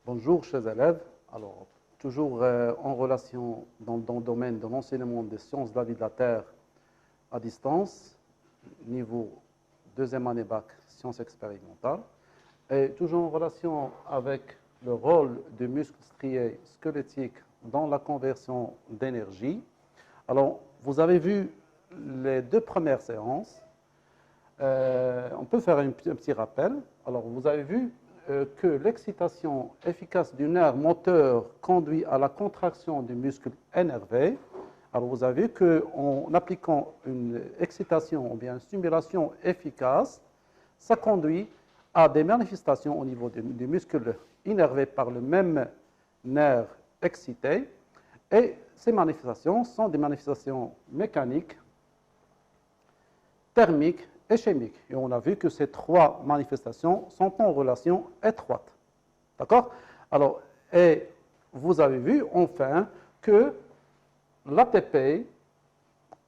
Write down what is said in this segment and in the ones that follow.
Bonjour, chers élèves. Alors, toujours en relation dans le domaine de l'enseignement des sciences de la vie de la Terre à distance, niveau deuxième année bac, sciences expérimentales, et toujours en relation avec le rôle des muscles striés squelettiques dans la conversion d'énergie. Alors, vous avez vu les deux premières séances. On peut faire un petit rappel. Alors, vous avez vu que l'excitation efficace du nerf moteur conduit à la contraction du muscle énervé. Alors, vous avez vu qu'en appliquant une excitation ou bien une stimulation efficace, ça conduit à des manifestations au niveau du muscle innervé par le même nerf excité. Et ces manifestations sont des manifestations mécaniques, thermiques et chimiques. Et on a vu que ces trois manifestations sont en relation étroite. D'accord? Alors, et vous avez vu enfin que l'ATP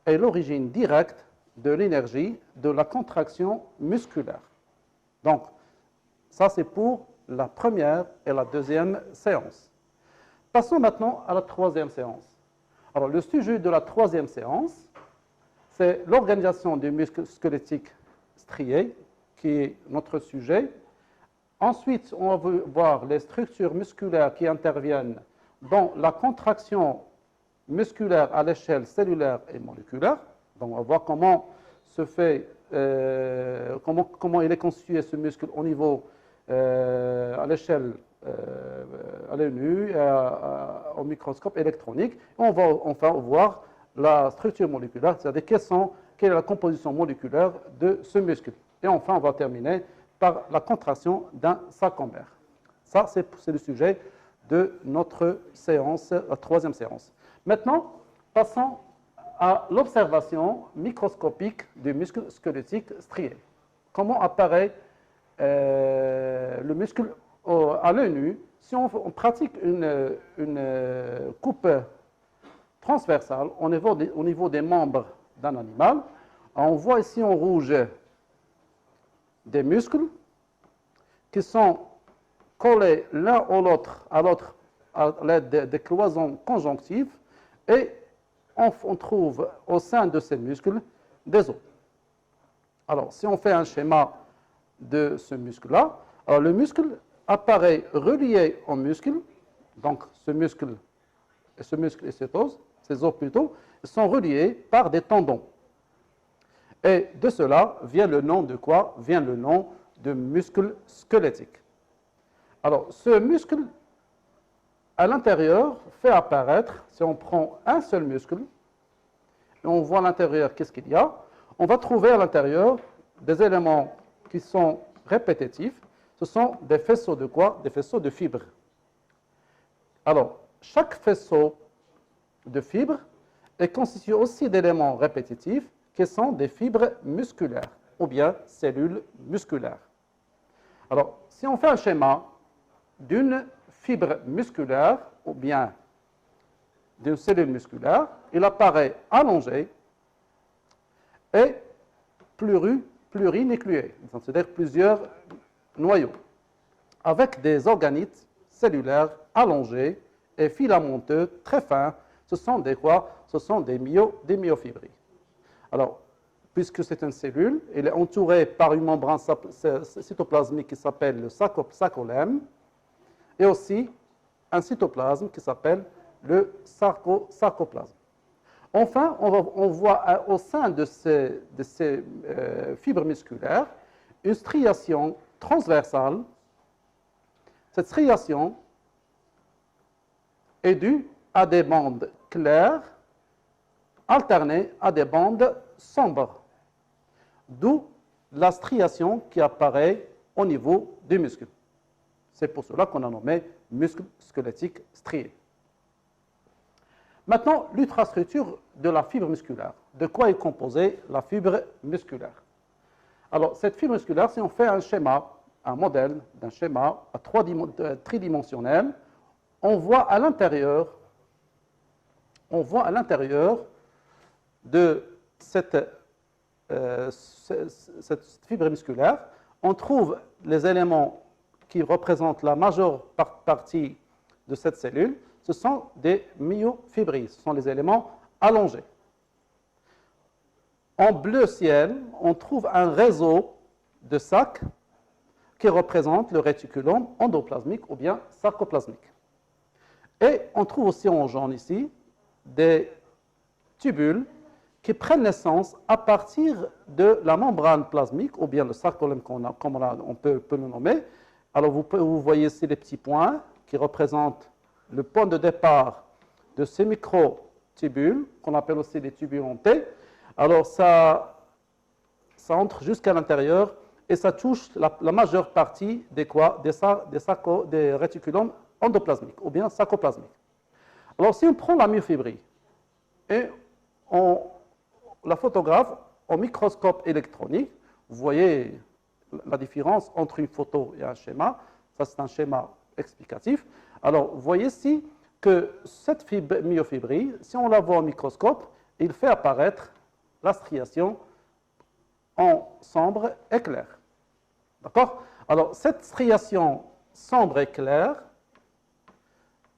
est l'origine directe de l'énergie de la contraction musculaire. Donc, ça c'est pour la première et la deuxième séance. Passons maintenant à la troisième séance. Alors, le sujet de la troisième séance, c'est l'organisation des muscles squelettiques striés, qui est notre sujet. Ensuite, on va voir les structures musculaires qui interviennent dans la contraction musculaire à l'échelle cellulaire et moléculaire. Donc, on va voir comment se fait, comment il est constitué ce muscle au niveau, à l'échelle à l'œil nu, au microscope électronique. On va enfin voir la structure moléculaire, c'est-à-dire quelle est la composition moléculaire de ce muscle. Et enfin, on va terminer par la contraction d'un sarcomère. Ça, c'est le sujet de notre séance, la troisième séance. Maintenant, passons à l'observation microscopique du muscle squelettique strié. Comment apparaît le muscle à l'œil nu si on pratique une coupe transversale au niveau des membres d'un animal? On voit ici en rouge des muscles qui sont collés l'un à l'autre à l'aide des cloisons conjonctives et on trouve au sein de ces muscles des os. Alors, si on fait un schéma de ce muscle-là, alors le muscle apparaît relié au muscle, donc ce muscle et cet os, ces os plutôt, sont reliés par des tendons. Et de cela vient le nom de quoi? Vient le nom de muscle squelettique. Alors, ce muscle, à l'intérieur, fait apparaître, si on prend un seul muscle, et on voit à l'intérieur qu'est-ce qu'il y a, on va trouver à l'intérieur des éléments qui sont répétitifs. Ce sont des faisceaux de quoi? Des faisceaux de fibres. Alors, chaque faisceau de fibres est constitué aussi d'éléments répétitifs qui sont des fibres musculaires ou bien cellules musculaires. Alors, si on fait un schéma d'une fibre musculaire ou bien d'une cellule musculaire, il apparaît allongé et plurinucléé, c'est-à-dire plusieurs noyaux, avec des organites cellulaires allongés et filamenteux très fins. Ce sont des quoi? Ce sont des myofibrilles. Alors, puisque c'est une cellule, elle est entourée par une membrane cytoplasmique qui s'appelle le sarcolème et aussi un cytoplasme qui s'appelle le sarcoplasme. Enfin, on voit au sein de ces fibres musculaires une striation transversale. Cette striation est due à des bandes claires alternées à des bandes sombres, d'où la striation qui apparaît au niveau du muscle. C'est pour cela qu'on a nommé muscle squelettique strié. Maintenant, l'ultrastructure de la fibre musculaire. De quoi est composée la fibre musculaire? Alors, cette fibre musculaire, si on fait un schéma, un modèle d'un schéma tridimensionnel, on voit à l'intérieur de cette fibre musculaire, on trouve les éléments qui représentent la majeure partie de cette cellule, ce sont des myofibrilles, ce sont les éléments allongés. En bleu ciel, on trouve un réseau de sacs qui représente le réticulum endoplasmique ou bien sarcoplasmique. Et on trouve aussi en jaune ici des tubules qui prennent naissance à partir de la membrane plasmique ou bien le sarcolemme comme on peut le nommer. Alors vous voyez ici les petits points qui représentent le point de départ de ces microtubules qu'on appelle aussi des tubules en T. Alors ça entre jusqu'à l'intérieur et ça touche la majeure partie des réticulums endoplasmiques ou bien sarcoplasmiques. Alors si on prend la myofibrille et on la photographe au microscope électronique, vous voyez la différence entre une photo et un schéma. Ça, c'est un schéma explicatif. Alors, vous voyez ici que cette myofibrille, si on la voit au microscope, il fait apparaître la striation en sombre et clair. D'accord? Alors, cette striation sombre et claire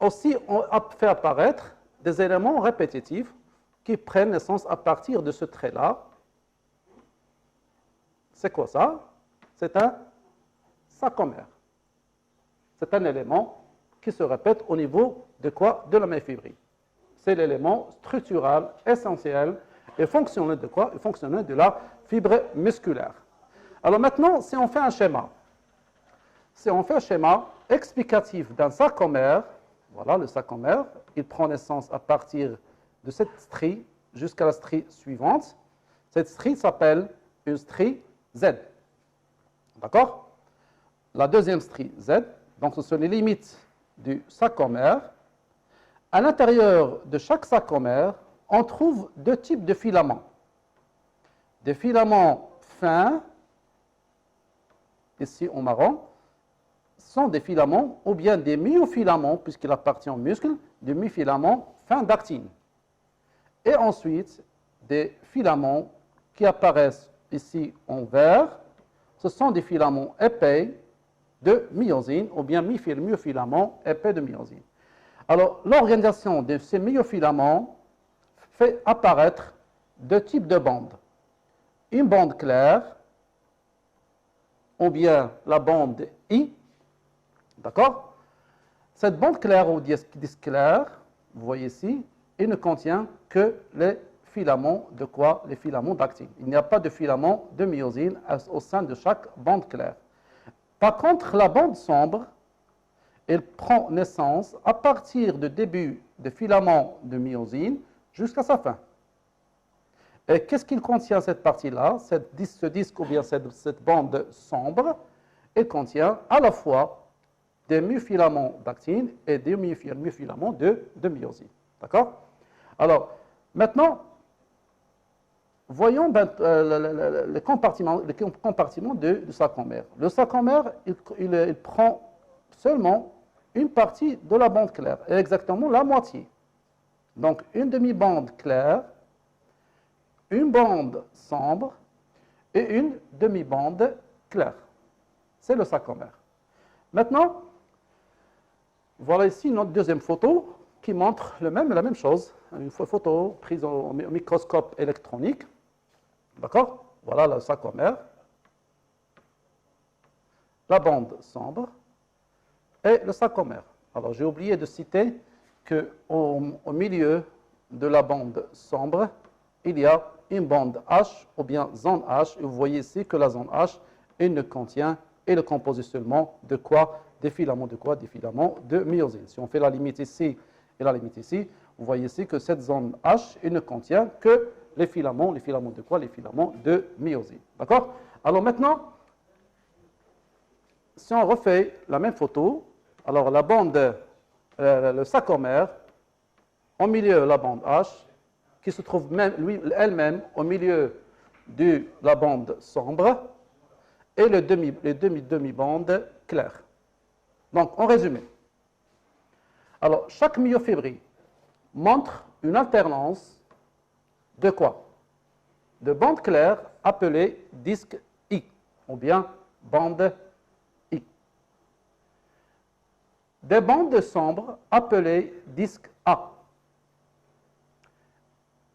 aussi fait apparaître des éléments répétitifs qui prennent naissance à partir de ce trait-là. C'est quoi ça? C'est un sarcomère. C'est un élément qui se répète au niveau de quoi? De la myofibrille. C'est l'élément structural, essentiel et fonctionnel de quoi? Fonctionnel de la fibre musculaire. Alors maintenant, si on fait un schéma explicatif d'un sarcomère, voilà le sarcomère, il prend naissance à partir de cette strie jusqu'à la strie suivante. Cette strie s'appelle une strie Z. D'accord? La deuxième strie Z, donc ce sont les limites du sarcomère. À l'intérieur de chaque sarcomère, on trouve deux types de filaments. Des filaments fins, ici en marron, sont des filaments ou bien des myofilaments, puisqu'il appartient au muscle, des myofilaments fins d'actine. Et ensuite, des filaments qui apparaissent ici en vert, ce sont des filaments épais de myosine, ou bien myofilaments épais de myosine. Alors, l'organisation de ces myofilaments fait apparaître deux types de bandes. Une bande claire, ou bien la bande I, d'accord? Cette bande claire ou disque clair, vous voyez ici, il ne contient que les filaments de quoi? Les filaments d'actine. Il n'y a pas de filaments de myosine au sein de chaque bande claire. Par contre, la bande sombre, elle prend naissance à partir du début des filaments de myosine jusqu'à sa fin. Et qu'est-ce qu'il contient cette partie-là? Ce disque ou bien cette bande sombre, elle contient à la fois des myofilaments d'actine et des myofilaments de myosine. D'accord? Alors, maintenant, voyons le compartiment du sarcomère. Le sarcomère, il prend seulement une partie de la bande claire, et exactement la moitié. Donc, une demi-bande claire, une bande sombre et une demi-bande claire. C'est le sarcomère. Maintenant, voilà ici notre deuxième photo qui montre la même chose. Une photo prise au microscope électronique. D'accord? Voilà le sarcomère. La bande sombre et le sarcomère. Alors, j'ai oublié de citer qu'au milieu de la bande sombre, il y a une bande H ou bien zone H. Et vous voyez ici que la zone H, elle ne contient et le compose seulement de quoi? Des filaments de quoi? Des filaments de myosine. Si on fait la limite ici et la limite ici, vous voyez ici que cette zone H, elle ne contient que les filaments de quoi? Les filaments de myosine. D'accord? Alors maintenant, si on refait la même photo, alors la bande, le sarcomère, au milieu la bande H, qui se trouve elle-même au milieu de la bande sombre, et les demi-bandes claires. Donc, en résumé, alors chaque myofibrille montre une alternance de quoi? De bandes claires appelées disque I, ou bien bande I. des bandes sombres appelées disques A.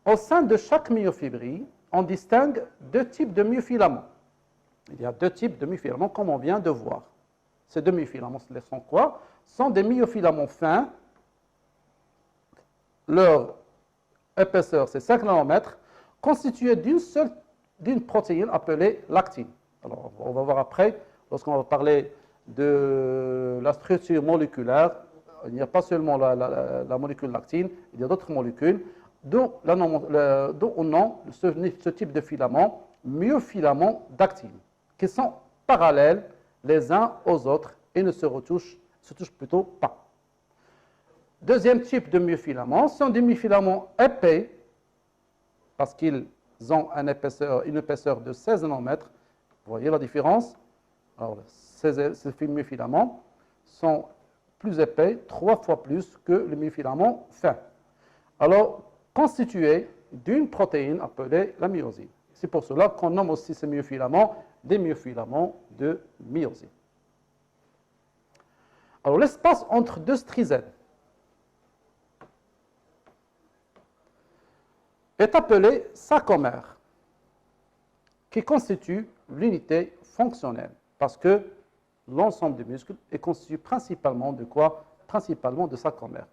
Au sein de chaque myofibrie, on distingue deux types de myofilaments. Il y a deux types de myofilaments, comme on vient de voir. Ces deux myofilaments sont quoi? Ce sont des myofilaments fins. Leur épaisseur, c'est 5 nanomètres, constitués d'une protéine appelée l'actine. Alors, on va voir après, lorsqu'on va parler de la structure moléculaire, il n'y a pas seulement la molécule l'actine, il y a d'autres molécules, dont on nomme ce type de filament myofilaments d'actine, qui sont parallèles les uns aux autres et ne se touchent plutôt pas. Deuxième type de myofilaments sont des myofilaments épais, parce qu'ils ont une épaisseur de 16 nanomètres. Vous voyez la différence? Alors, ces myofilaments sont plus épais, 3 fois plus que les myofilaments fins. Alors, constitués d'une protéine appelée la myosine. C'est pour cela qu'on nomme aussi ces myofilaments des myofilaments de myosine. Alors, l'espace entre deux strizènes est appelé sarcomère, qui constitue l'unité fonctionnelle, parce que l'ensemble du muscle est constitué principalement de quoi? Principalement de sarcomère.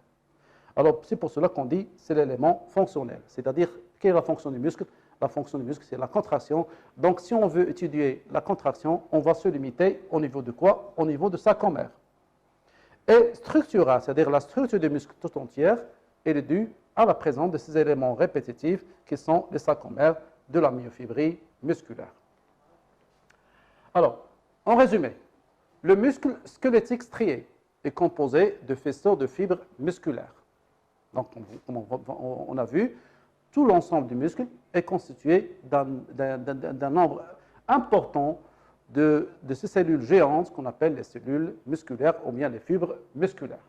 Alors, c'est pour cela qu'on dit que c'est l'élément fonctionnel. C'est-à-dire, quelle est la fonction du muscle? La fonction du muscle, c'est la contraction. Donc, si on veut étudier la contraction, on va se limiter au niveau de quoi? Au niveau de sarcomère. Et structurale, c'est-à-dire la structure du muscle tout entière, elle est due à la présence de ces éléments répétitifs qui sont les sarcomères de la myofibrie musculaire. Alors, en résumé, le muscle squelettique strié est composé de faisceaux de fibres musculaires. Donc, comme on a vu, tout l'ensemble du muscle est constitué d'un nombre important de ces cellules géantes qu'on appelle les cellules musculaires ou bien les fibres musculaires.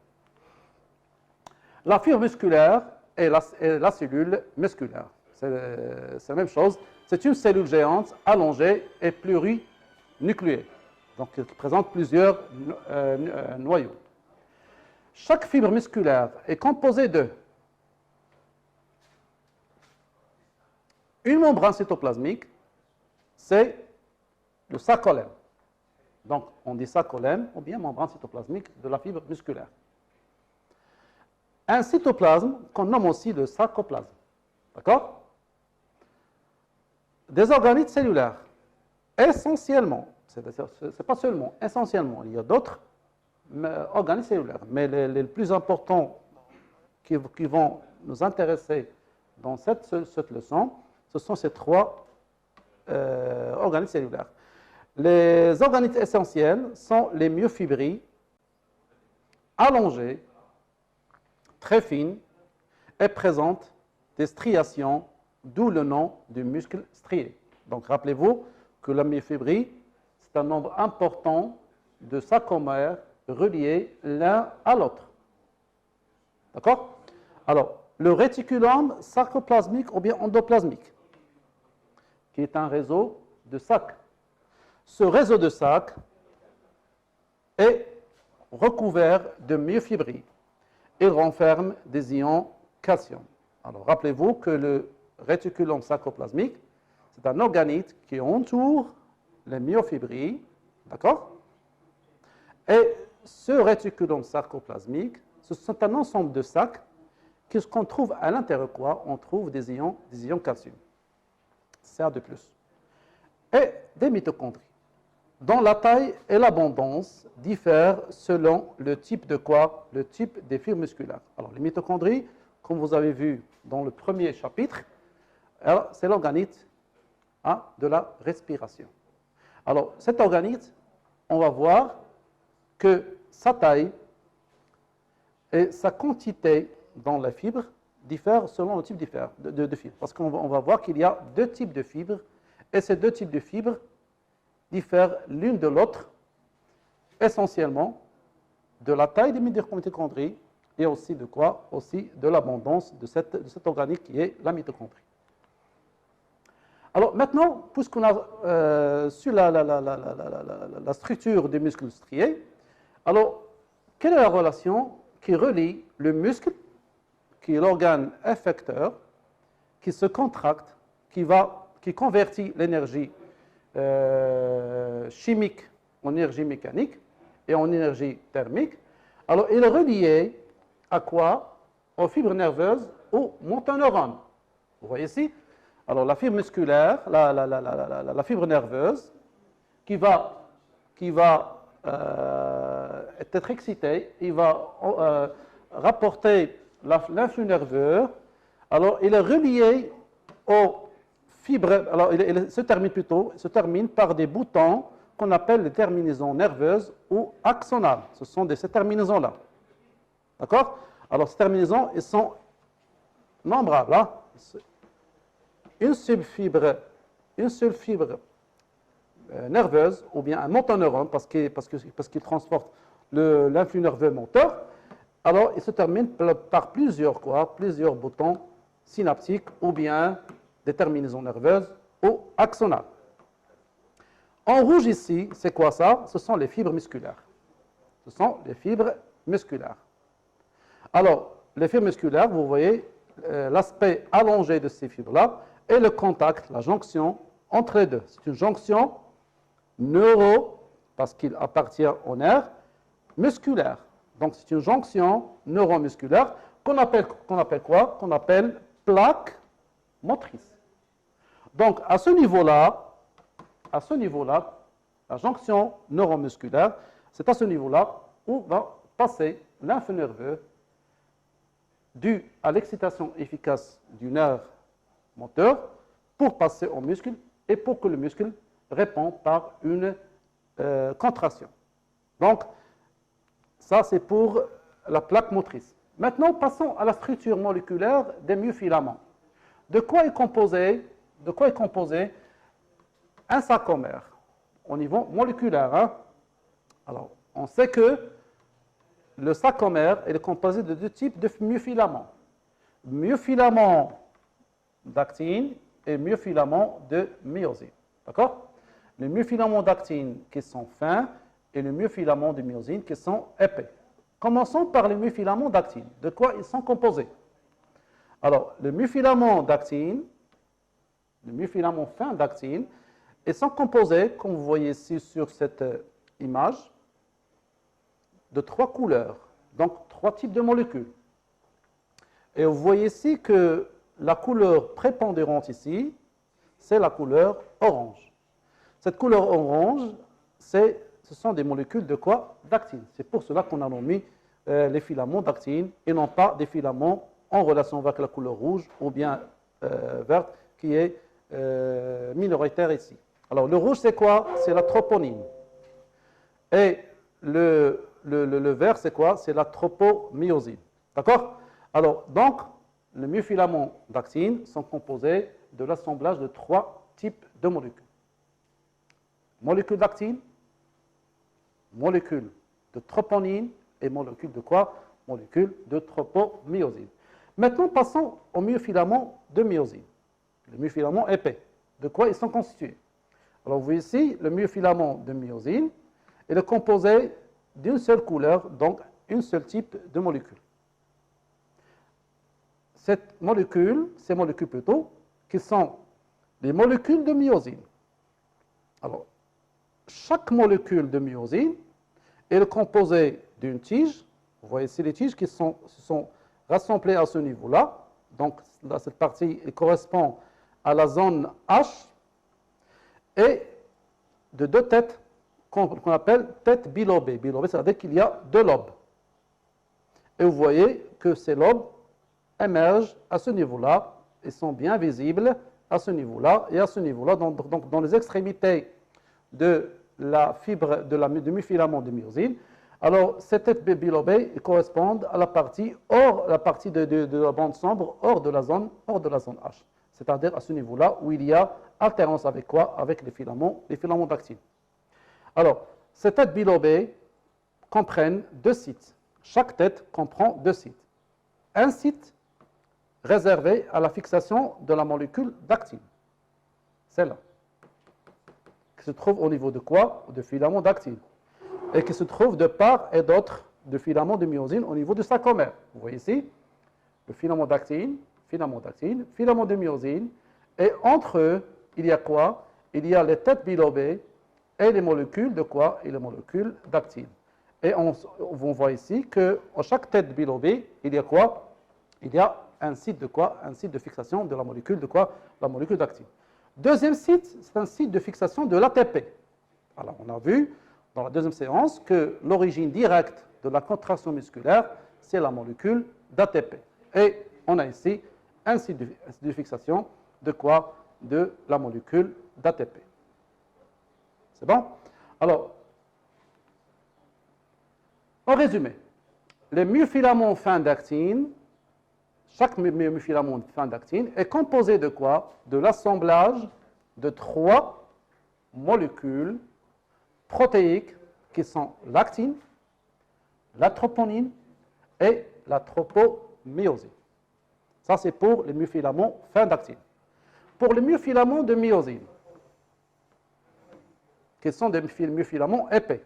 La fibre musculaire et la cellule musculaire. C'est la même chose. C'est une cellule géante allongée et plurinucléée, donc qui présente plusieurs noyaux. Chaque fibre musculaire est composée de une membrane cytoplasmique, c'est le sarcolème. Donc, on dit sarcolème ou bien membrane cytoplasmique de la fibre musculaire. Un cytoplasme qu'on nomme aussi le sarcoplasme. D'accord? Des organites cellulaires. Essentiellement, ce n'est pas seulement, essentiellement, il y a d'autres organites cellulaires, mais les plus importants qui vont nous intéresser dans cette leçon, ce sont ces trois organites cellulaires. Les organites essentiels sont les myofibrilles allongées, très fines, et présentent des striations, d'où le nom du muscle strié. Donc, rappelez-vous que la myofibrille, c'est un nombre important de sarcomères reliés l'un à l'autre. D'accord? Alors, le réticulum sarcoplasmique ou bien endoplasmique, qui est un réseau de sacs. Ce réseau de sacs est recouvert de myofibrilles. Il renferme des ions calcium. Alors, rappelez-vous que le réticulum sarcoplasmique, c'est un organite qui entoure les myofibrilles, d'accord? Et ce réticulum sarcoplasmique, c'est un ensemble de sacs qu'on trouve à l'intérieur quoi? On trouve des ions calcium. C'est un de plus. Et des mitochondries, dont la taille et l'abondance diffèrent selon le type de quoi? Le type des fibres musculaires. Alors, les mitochondries, comme vous avez vu dans le premier chapitre, c'est l'organite de la respiration. Alors, cet organite, on va voir que sa taille et sa quantité dans la fibre diffèrent selon le type de fibre. Parce qu'on va voir qu'il y a deux types de fibres, et ces deux types de fibres diffèrent l'une de l'autre, essentiellement de la taille des mitochondries et aussi de quoi? Aussi de l'abondance de cet organite qui est la mitochondrie. Alors maintenant, puisqu'on a su la structure des muscles striés, alors quelle est la relation qui relie le muscle, qui est l'organe effecteur, qui se contracte, qui convertit l'énergie chimique en énergie mécanique et en énergie thermique. Alors, il est relié à quoi? Aux fibres nerveuses, aux motoneurones. Vous voyez ici? Alors, la fibre musculaire, la fibre nerveuse, qui va être excitée, il va rapporter l'influx nerveux. Alors, il est relié aux fibres, alors il se termine par des boutons qu'on appelle les terminaisons nerveuses ou axonales. Ce sont ces terminaisons-là. D'accord? Alors, ces terminaisons, elles sont nombrables. Hein? Une seule fibre nerveuse, ou bien un motoneurone, parce qu'il transporte l'influx nerveux moteur, alors il se termine par plusieurs boutons synaptiques, ou bien des terminaisons nerveuses ou axonales. En rouge ici, c'est quoi ça? Ce sont les fibres musculaires. Ce sont les fibres musculaires. Alors, les fibres musculaires, vous voyez l'aspect allongé de ces fibres-là et le contact, la jonction entre les deux. C'est une jonction parce qu'il appartient au nerf musculaire. Donc, c'est une jonction neuromusculaire qu'on appelle quoi? Qu'on appelle plaque motrice. Donc, à ce niveau-là, la jonction neuromusculaire, c'est à ce niveau-là où va passer l'influx nerveux dû à l'excitation efficace du nerf moteur pour passer au muscle et pour que le muscle réponde par une contraction. Donc, ça c'est pour la plaque motrice. Maintenant, passons à la structure moléculaire des myofilaments. De quoi est composé un sarcomère au niveau moléculaire? Hein? Alors, on sait que le sarcomère est composé de deux types de myofilaments. Myofilament d'actine et myofilament de myosine. D'accord? Les myofilaments d'actine qui sont fins et les myofilaments de myosine qui sont épais. Commençons par les myofilaments d'actine. De quoi ils sont composés? Alors, le myofilament d'actine, le myofilaments fins d'actine, ils sont composés, comme vous voyez ici sur cette image, de trois couleurs, donc trois types de molécules. Et vous voyez ici que la couleur prépondérante ici, c'est la couleur orange. Cette couleur orange, ce sont des molécules de quoi? D'actine. C'est pour cela qu'on a nommé les filaments d'actine et non pas des filaments en relation avec la couleur rouge ou bien verte qui est minoritaire ici. Alors le rouge c'est quoi? C'est la troponine. Et le vert c'est quoi? C'est la tropomyosine. D'accord? Alors donc les myofilaments d'actine sont composés de l'assemblage de trois types de molécules. Molécules d'actine, molécules de troponine et molécules de quoi? Molécules de tropomyosine. Maintenant, passons aux myofilaments de myosine. Les myofilaments épais. De quoi ils sont constitués? Alors, vous voyez ici, le myofilament de myosine, il est composé d'une seule couleur, donc un seul type de molécule. Ces molécules plutôt, qui sont les molécules de myosine. Alors, chaque molécule de myosine est composée d'une tige. Vous voyez ici les tiges qui se sont rassemblées à ce niveau-là. Donc, là, cette partie correspond à la zone H et de deux têtes qu'on appelle têtes bilobées. Bilobées, c'est-à-dire qu'il y a deux lobes. Et vous voyez que ces lobes émergent à ce niveau-là et sont bien visibles à ce niveau-là et à ce niveau-là. Donc, dans les extrémités de la fibre du myofilament de myosine. Alors, ces têtes bilobées correspondent à la partie de la bande sombre hors de la zone H. C'est-à-dire à ce niveau-là où il y a alternance avec quoi? Avec les filaments d'actine. Alors, ces têtes bilobées comprennent deux sites. Chaque tête comprend deux sites. Un site réservé à la fixation de la molécule d'actine. Celle-là. Qui se trouve au niveau de quoi? De filaments d'actine. Et qui se trouve de part et d'autre de filaments de myosine au niveau du sarcomère. Vous voyez ici, le filament d'actine, filament de myosine, et entre eux, il y a quoi? Il y a les têtes bilobées et les molécules de quoi? Et les molécules d'actine. Et on voit ici qu'à chaque tête bilobée, il y a quoi? Il y a un site de quoi? Un site de fixation de la molécule de quoi? La molécule d'actine. Deuxième site, c'est un site de fixation de l'ATP. Alors, on a vu dans la deuxième séance que l'origine directe de la contraction musculaire, c'est la molécule d'ATP. Et on a ici un site de fixation de quoi? De la molécule d'ATP. C'est bon? Alors, en résumé, les myofilaments fins d'actine, chaque myofilament fin d'actine est composé de quoi? De l'assemblage de 3 molécules protéiques qui sont l'actine, la troponine et la tropomyosine. Ça, c'est pour les myofilaments fin d'actine. Pour les myofilaments de myosine, qui sont des myofilaments épais,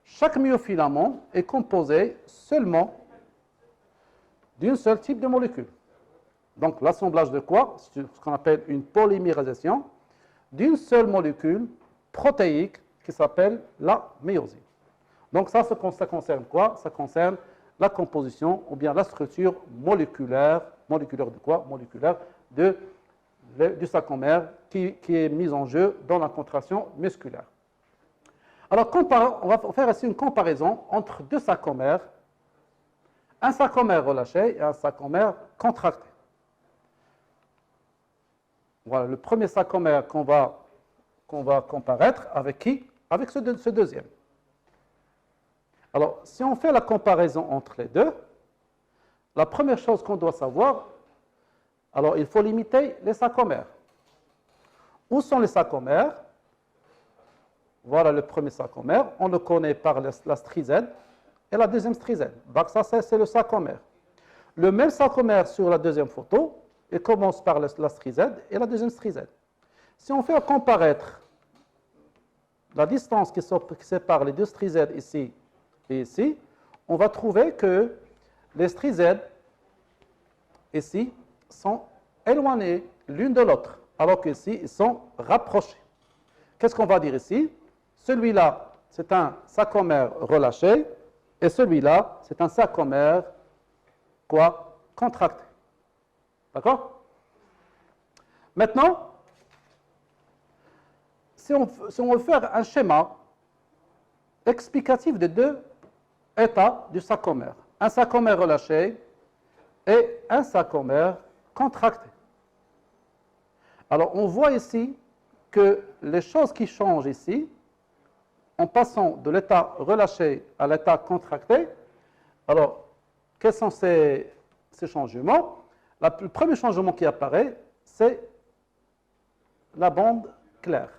chaque myofilament est composé seulement d'un seul type de molécule. Donc, l'assemblage de quoi? C'est ce qu'on appelle une polymérisation d'une seule molécule protéique qui s'appelle la myosine. Donc, ça concerne quoi? Ça concerne la composition ou bien la structure moléculaire de quoi? Moléculaire du sarcomère qui est mise en jeu dans la contraction musculaire. Alors, on va faire ici une comparaison entre deux sarcomères, un sarcomère relâché et un sarcomère contracté. Voilà, le premier sarcomère qu'on va comparaître avec qui? Avec ce deuxième. Alors, si on fait la comparaison entre les deux, la première chose qu'on doit savoir, alors il faut limiter les sarcomères. Où sont les sarcomères? Voilà le premier sarcomère. On le connaît par la strizène et la deuxième strizène. Donc ça, c'est le sarcomère. Le même sarcomère sur la deuxième photo, il commence par la strizène et la deuxième strizène. Si on fait comparaître la distance qui sépare les deux strizènes ici et ici, on va trouver que les strizènes ici sont éloignées l'une de l'autre, alors qu'ici, ils sont rapprochés. Qu'est-ce qu'on va dire ici? Celui-là, c'est un sarcomère relâché, et celui-là, c'est un sarcomère quoi? Contracté. D'accord? Maintenant, si on veut faire un schéma explicatif des deux états du sarcomère, un sarcomère relâché et un sarcomère contracté. Alors, on voit ici que les choses qui changent ici, en passant de l'état relâché à l'état contracté, alors, quels sont ces changements? Le premier changement qui apparaît, c'est la bande claire.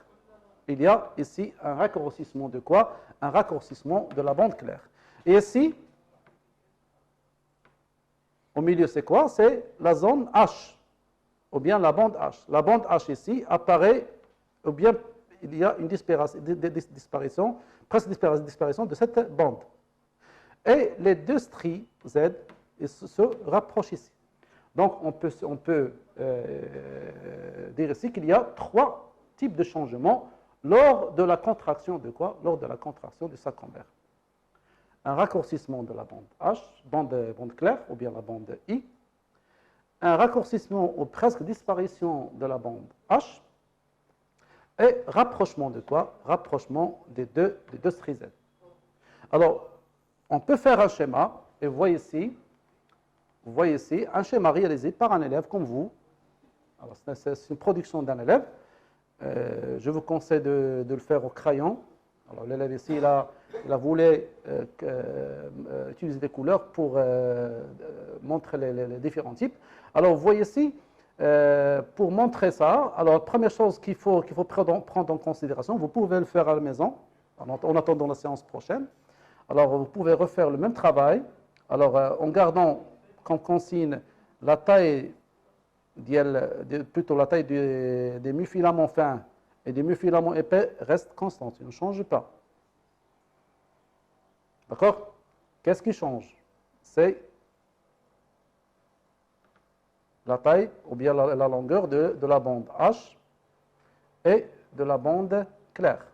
Il y a ici un raccourcissement de quoi? Un raccourcissement de la bande claire. Et ici, au milieu, c'est quoi? C'est la zone H, ou bien la bande H. La bande H ici apparaît, ou bien il y a une disparition, presque disparition de cette bande. Et les deux stries Z se rapprochent ici. Donc, on peut dire ici qu'il y a 3 types de changements lors de la contraction de quoi? Lors de la contraction du sarcomère. Un raccourcissement de la bande H, bande claire, ou bien la bande I. Un raccourcissement ou presque disparition de la bande H. Et rapprochement de quoi? Rapprochement des deux stries Z. Alors, on peut faire un schéma, et vous voyez ici un schéma réalisé par un élève comme vous. Alors, c'est une production d'un élève. Je vous conseille de le faire au crayon. Alors, l'élève ici, il a voulu utiliser des couleurs pour montrer les différents types. Alors, vous voyez ici, pour montrer ça, alors la première chose qu'il faut prendre en considération, vous pouvez le faire à la maison, en attendant la séance prochaine. Alors, vous pouvez refaire le même travail, alors en gardant comme consigne la taille, plutôt la taille des myofilaments fins et des myofilaments épais reste constante, il ne change pas. D'accord? qu'est-ce qui change? C'est la taille ou bien la longueur de la bande H et de la bande claire.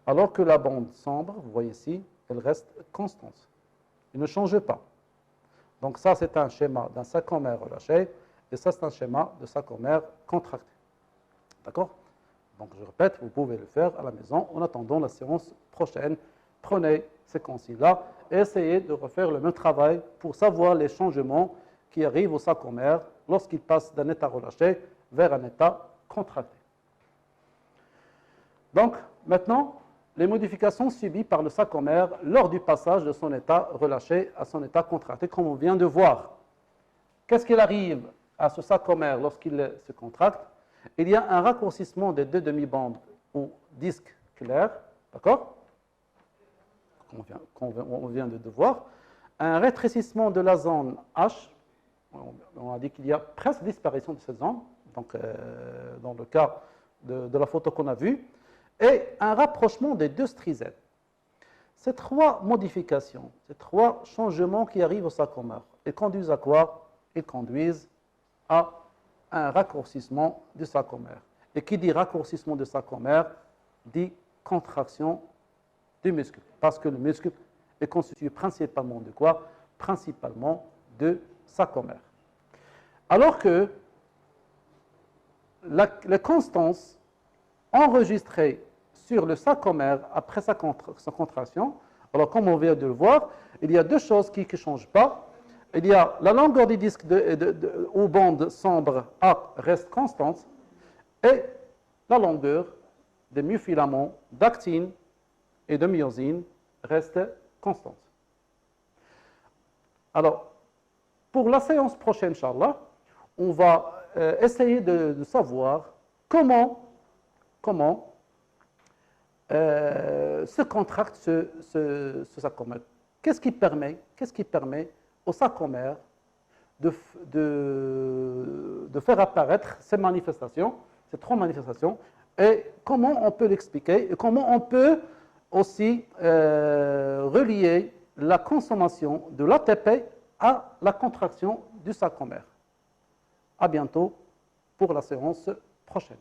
Alors que la bande sombre, vous voyez ici, elle reste constante. Elle ne change pas. Donc ça, c'est un schéma d'un sarcomère relâché et ça, c'est un schéma de sarcomère contracté. D'accord? Donc je répète, vous pouvez le faire à la maison en attendant la séance prochaine. Prenez ces consignes-là et essayez de refaire le même travail pour savoir les changements qui arrivent au sarcomère lorsqu'il passe d'un état relâché vers un état contracté. Donc, maintenant, les modifications subies par le sarcomère lors du passage de son état relâché à son état contracté, comme on vient de voir. Qu'est-ce qu'il arrive à ce sarcomère lorsqu'il se contracte? Il y a un raccourcissement des deux demi-bandes ou disques clairs, d'accord? On vient de voir. Un rétrécissement de la zone H. On a dit qu'il y a presque disparition de cette zone, donc dans le cas de la photo qu'on a vue, et un rapprochement des deux striselles. Ces trois modifications, ces trois changements qui arrivent au sarcomère, ils conduisent à quoi? Ils conduisent à un raccourcissement du sarcomère. Et qui dit raccourcissement du sarcomère dit contraction du muscle, parce que le muscle est constitué principalement de quoi? Principalement de sarcomère. Alors que les constances enregistrées sur le sarcomère après sa contraction, alors comme on vient de le voir, il y a deux choses qui ne changent pas. Il y a la longueur du disque aux bandes sombres A reste constante et la longueur des myofilaments d'actine et de myosine reste constante. Alors, pour la séance prochaine, Inch'Allah, on va essayer de savoir comment se contracte ce sarcomère. Qu'est-ce qui permet au sarcomère de faire apparaître ces manifestations, ces trois manifestations, et comment on peut l'expliquer, et comment on peut aussi relier la consommation de l'ATP à la contraction du sarcomère. À bientôt pour la séance prochaine.